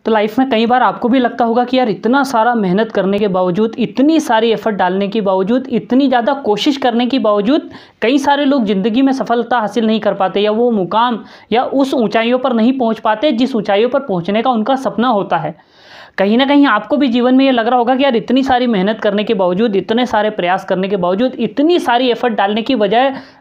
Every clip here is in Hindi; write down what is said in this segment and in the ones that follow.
तो लाइफ में कई बार आपको भी लगता होगा कि यार इतना सारा मेहनत करने के बावजूद, इतनी सारी एफर्ट डालने के बावजूद, इतनी ज़्यादा कोशिश करने के बावजूद कई सारे लोग ज़िंदगी में सफलता हासिल नहीं कर पाते, या वो मुकाम या उस ऊंचाइयों पर नहीं पहुंच पाते जिस ऊंचाइयों पर पहुंचने का उनका सपना होता है। कहीं ना कहीं आपको भी जीवन में ये लग रहा होगा कि यार इतनी सारी मेहनत करने के बावजूद, इतने सारे प्रयास करने के बावजूद, इतनी सारी एफर्ट डालने की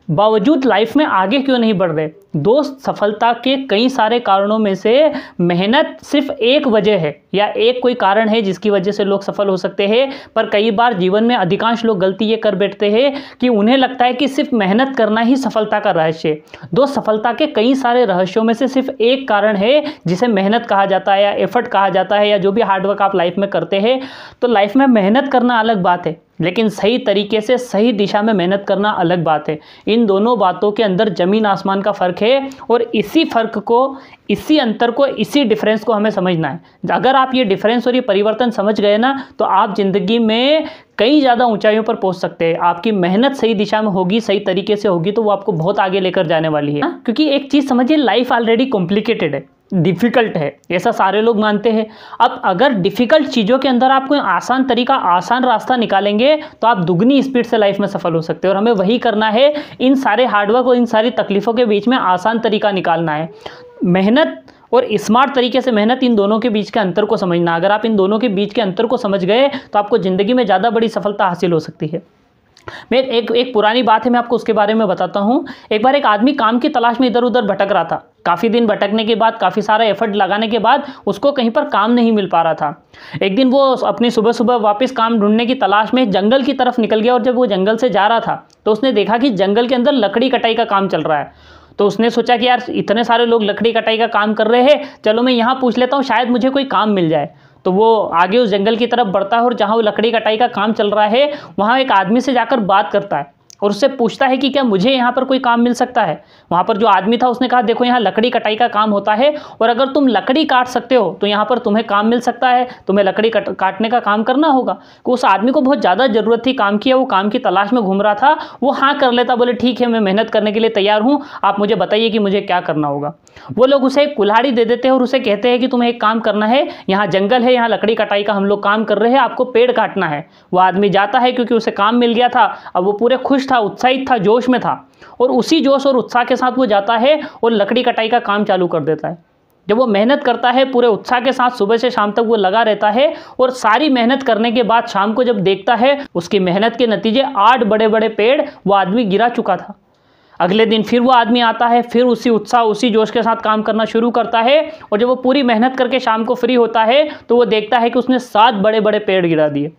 बावजूद लाइफ में आगे क्यों नहीं बढ़ रहे। दोस्त, सफलता के कई सारे कारणों में से मेहनत सिर्फ एक वजह है या एक कोई कारण है जिसकी वजह से लोग सफल हो सकते हैं। पर कई बार जीवन में अधिकांश लोग गलती ये कर बैठते हैं कि उन्हें लगता है कि सिर्फ मेहनत करना ही सफलता का रहस्य है। दोस्त, सफलता के कई सारे रहस्यों में से सिर्फ एक कारण है जिसे मेहनत कहा जाता है या एफर्ट कहा जाता है, या जो भी हार्डवर्क आप लाइफ में करते हैं। तो लाइफ में मेहनत करना अलग बात है, लेकिन सही तरीके से सही दिशा में मेहनत करना अलग बात है। इन दोनों बातों के अंदर जमीन आसमान का फ़र्क है, और इसी फ़र्क को, इसी अंतर को, इसी डिफरेंस को हमें समझना है। अगर आप ये डिफरेंस और ये परिवर्तन समझ गए ना, तो आप ज़िंदगी में कई ज़्यादा ऊंचाइयों पर पहुंच सकते हैं। आपकी मेहनत सही दिशा में होगी, सही तरीके से होगी, तो वो आपको बहुत आगे लेकर जाने वाली है। क्योंकि एक चीज़ समझिए, लाइफ ऑलरेडी कॉम्प्लिकेटेड है, डिफ़िकल्ट है, ऐसा सारे लोग मानते हैं। अब अगर डिफ़िकल्ट चीज़ों के अंदर आप कोई आसान तरीका, आसान रास्ता निकालेंगे, तो आप दुगनी स्पीड से लाइफ में सफल हो सकते हैं। और हमें वही करना है, इन सारे हार्डवर्क और इन सारी तकलीफ़ों के बीच में आसान तरीका निकालना है। मेहनत और स्मार्ट तरीके से मेहनत, इन दोनों के बीच के अंतर को समझना। अगर आप इन दोनों के बीच के अंतर को समझ गए, तो आपको ज़िंदगी में ज़्यादा बड़ी सफलता हासिल हो सकती है। मैं एक पुरानी बात है, मैं आपको उसके बारे में बताता हूँ। एक बार एक आदमी काम की तलाश में इधर उधर भटक रहा था। काफ़ी दिन भटकने के बाद, काफ़ी सारा एफर्ट लगाने के बाद उसको कहीं पर काम नहीं मिल पा रहा था। एक दिन वो अपनी सुबह सुबह वापस काम ढूंढने की तलाश में जंगल की तरफ निकल गया, और जब वो जंगल से जा रहा था तो उसने देखा कि जंगल के अंदर लकड़ी कटाई का काम चल रहा है। तो उसने सोचा कि यार इतने सारे लोग लकड़ी कटाई का काम कर रहे हैं, चलो मैं यहाँ पूछ लेता हूँ, शायद मुझे कोई काम मिल जाए। तो वो आगे उस जंगल की तरफ बढ़ता है, और जहाँ वो लकड़ी कटाई का काम चल रहा है, वहाँ एक आदमी से जाकर बात करता है और उससे पूछता है कि क्या मुझे यहाँ पर कोई काम मिल सकता है। वहाँ पर जो आदमी था उसने कहा, देखो यहाँ लकड़ी कटाई का काम होता है, और अगर तुम लकड़ी काट सकते हो तो यहाँ पर तुम्हें काम मिल सकता है, तुम्हें लकड़ी काटने का काम करना होगा। तो उस आदमी को बहुत ज़्यादा ज़रूरत थी काम की, वो काम की तलाश में घूम रहा था। वो हाँ कर लेता, बोले ठीक है मैं मेहनत करने के लिए तैयार हूँ, आप मुझे बताइए कि मुझे क्या करना होगा। वो लोग उसे एक कुल्हाड़ी दे देते हैं और उसे कहते हैं कि तुम्हें एक काम करना है, यहाँ जंगल है, यहाँ लकड़ी कटाई का हम लोग काम कर रहे हैं, आपको पेड़ काटना है। वो आदमी जाता है क्योंकि उसे काम मिल गया था। अब वो पूरे खुश था, उत्साहित था, जोश में था, और उसी जोश और उत्साह के साथ वो जाता है और लकड़ी कटाई का काम चालू कर देता है। जब वो मेहनत करता है पूरे उत्साह के साथ, सुबह से शाम तक वो लगा रहता है, और सारी मेहनत करने के बाद शाम को जब देखता है, उसकी मेहनत के नतीजे 8 बड़े बड़े पेड़ वो आदमी गिरा चुका था। अगले दिन फिर वो आदमी आता है, फिर उसी उत्साह, उसी जोश के साथ काम करना शुरू करता है, और जब वो पूरी मेहनत करके शाम को फ्री होता है, तो वो देखता है कि उसने 7 बड़े बड़े पेड़ गिरा दिए।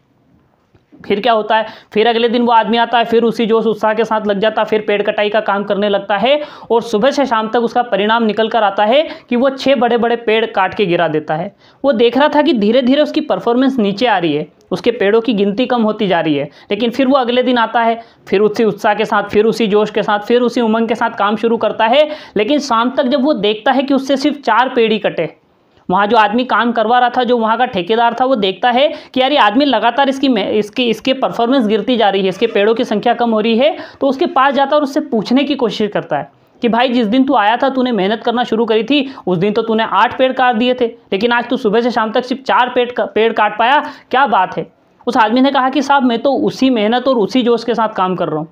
फिर क्या होता है, फिर अगले दिन वो आदमी आता है, फिर उसी जोश उत्साह के साथ लग जाता है, फिर पेड़ कटाई का काम करने लगता है, और सुबह से शाम तक उसका परिणाम निकल कर आता है कि वो 6 बड़े बड़े पेड़ काट के गिरा देता है। वो देख रहा था कि धीरे धीरे उसकी परफॉर्मेंस नीचे आ रही है, उसके पेड़ों की गिनती कम होती जा रही है। लेकिन फिर वो अगले दिन आता है, फिर उसी उत्साह के साथ, फिर उसी जोश के साथ, फिर उसी उमंग के साथ काम शुरू करता है। लेकिन शाम तक जब वो देखता है कि उससे सिर्फ 4 पेड़ ही कटे, वहाँ जो आदमी काम करवा रहा था, जो वहाँ का ठेकेदार था, वो देखता है कि यार ये आदमी लगातार इसके परफॉर्मेंस गिरती जा रही है, इसके पेड़ों की संख्या कम हो रही है। तो उसके पास जाता है और उससे पूछने की कोशिश करता है कि भाई जिस दिन तू आया था, तूने मेहनत करना शुरू करी थी, उस दिन तो तूने 8 पेड़ काट दिए थे, लेकिन आज तू सुबह से शाम तक सिर्फ 4 पेड़ काट पाया, क्या बात है। उस आदमी ने कहा कि साहब मैं तो उसी मेहनत और उसी जोश के साथ काम कर रहा हूँ,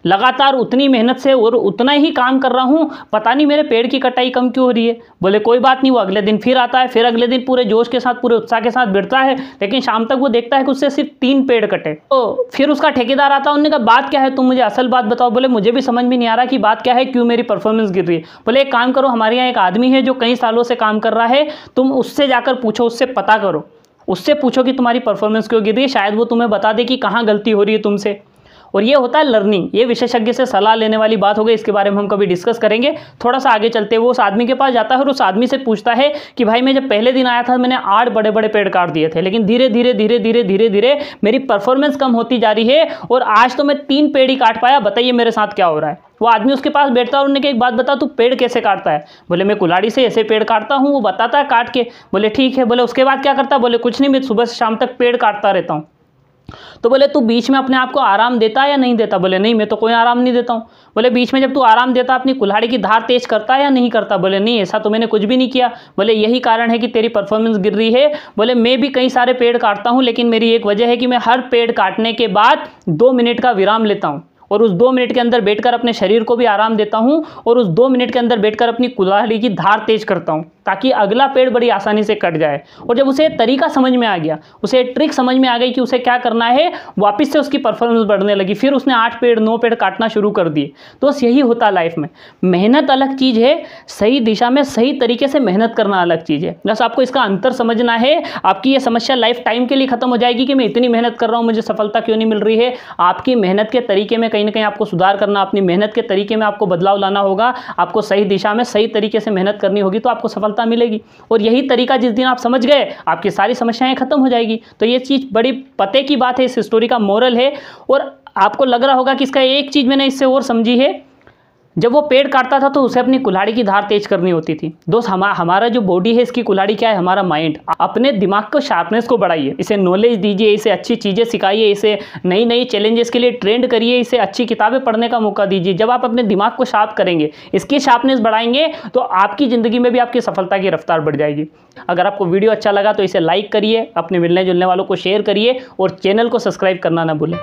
लगातार उतनी मेहनत से और उतना ही काम कर रहा हूँ, पता नहीं मेरे पेड़ की कटाई कम क्यों हो रही है। बोले कोई बात नहीं। वो अगले दिन फिर आता है, फिर अगले दिन पूरे जोश के साथ, पूरे उत्साह के साथ भिड़ता है, लेकिन शाम तक वो देखता है कि उससे सिर्फ 3 पेड़ कटे। तो फिर उसका ठेकेदार आता है, उन्होंने कहा बात क्या है, तुम मुझे असल बात बताओ। बोले मुझे भी समझ में नहीं आ रहा कि बात क्या है, क्यों मेरी परफॉर्मेंस गिर रही है। बोले एक काम करो, हमारे यहाँ एक आदमी है जो कई सालों से काम कर रहा है, तुम उससे जाकर पूछो, उससे पता करो, उससे पूछो कि तुम्हारी परफॉर्मेंस क्यों गिर रही है, शायद वो तुम्हें बता दे कि कहाँ गलती हो रही है तुमसे। और ये होता है लर्निंग। ये विशेषज्ञ से सलाह लेने वाली बात हो गई, इसके बारे में हम कभी डिस्कस करेंगे। थोड़ा सा आगे चलते हुए उस आदमी के पास जाता है और उस आदमी से पूछता है कि भाई मैं जब पहले दिन आया था मैंने 8 बड़े बड़े पेड़ काट दिए थे, लेकिन धीरे धीरे मेरी परफॉर्मेंस कम होती जा रही है और आज तो मैं 3 पेड़ ही काट पाया, बताइए मेरे साथ क्या हो रहा है। वो आदमी उसके पास बैठता है और उन्होंने कहा एक बात बता, तू पेड़ कैसे काटता है। बोले मैं कुल्हाड़ी से ऐसे पेड़ काटता हूँ। वो बताता है काट के। बोले ठीक है। बोले उसके बाद क्या करता है। बोले कुछ नहीं, मैं सुबह से शाम तक पेड़ काटता रहता हूँ। तो बोले तू बीच में अपने आप को आराम देता है या नहीं देता? बोले नहीं, मैं तो कोई आराम नहीं देता हूँ। बोले बीच में जब तू आराम देता अपनी कुल्हाड़ी की धार तेज करता है या नहीं करता? बोले नहीं, ऐसा तो मैंने कुछ भी नहीं किया। बोले यही कारण है कि तेरी परफॉर्मेंस गिर रही है। बोले मैं भी कई सारे पेड़ काटता हूँ, लेकिन मेरी एक वजह है कि मैं हर पेड़ काटने के बाद 2 मिनट का विराम लेता हूँ और उस 2 मिनट के अंदर बैठकर अपने शरीर को भी आराम देता हूँ और उस 2 मिनट के अंदर बैठकर अपनी कुल्हाड़ी की धार तेज करता हूँ ताकि अगला पेड़ बड़ी आसानी से कट जाए। और जब उसे तरीका समझ में आ गया, उसे ट्रिक समझ में आ गई कि उसे क्या करना है, वापस से उसकी परफॉर्मेंस बढ़ने लगी। फिर उसने 8 पेड़ 9 पेड़ काटना शुरू कर दिए। तो बस यही होता है लाइफ में। मेहनत अलग चीज़ है, सही दिशा में सही तरीके से मेहनत करना अलग चीज़ है। बस आपको इसका अंतर समझना है। आपकी ये समस्या लाइफ टाइम के लिए खत्म हो जाएगी कि मैं इतनी मेहनत कर रहा हूँ, मुझे सफलता क्यों नहीं मिल रही है। आपकी मेहनत के तरीके में कहीं ना कहीं आपको सुधार करना, अपनी मेहनत के तरीके में आपको बदलाव लाना होगा। आपको सही दिशा में सही तरीके से मेहनत करनी होगी तो आपको सफलता मिलेगी। और यही तरीका जिस दिन आप समझ गए, आपकी सारी समस्याएं खत्म हो जाएगी। तो ये चीज़ बड़ी पते की बात है, इस स्टोरी का मोरल है। और आपको लग रहा होगा कि इसका एक चीज़ मैंने इससे और समझी है, जब वो पेड़ काटता था तो उसे अपनी कुल्हाड़ी की धार तेज करनी होती थी। दोस्त, हमारा जो बॉडी है इसकी कुल्हाड़ी क्या है? हमारा माइंड। अपने दिमाग को शार्पनेस को बढ़ाइए, इसे नॉलेज दीजिए, इसे अच्छी चीज़ें सिखाइए, इसे नई नई चैलेंजेस के लिए ट्रेंड करिए, इसे अच्छी किताबें पढ़ने का मौका दीजिए। जब आप अपने दिमाग को शार्प करेंगे, इसकी शार्पनेस बढ़ाएंगे, तो आपकी ज़िंदगी में भी आपकी सफलता की रफ्तार बढ़ जाएगी। अगर आपको वीडियो अच्छा लगा तो इसे लाइक करिए, अपने मिलने जुलने वालों को शेयर करिए और चैनल को सब्सक्राइब करना ना भूलें।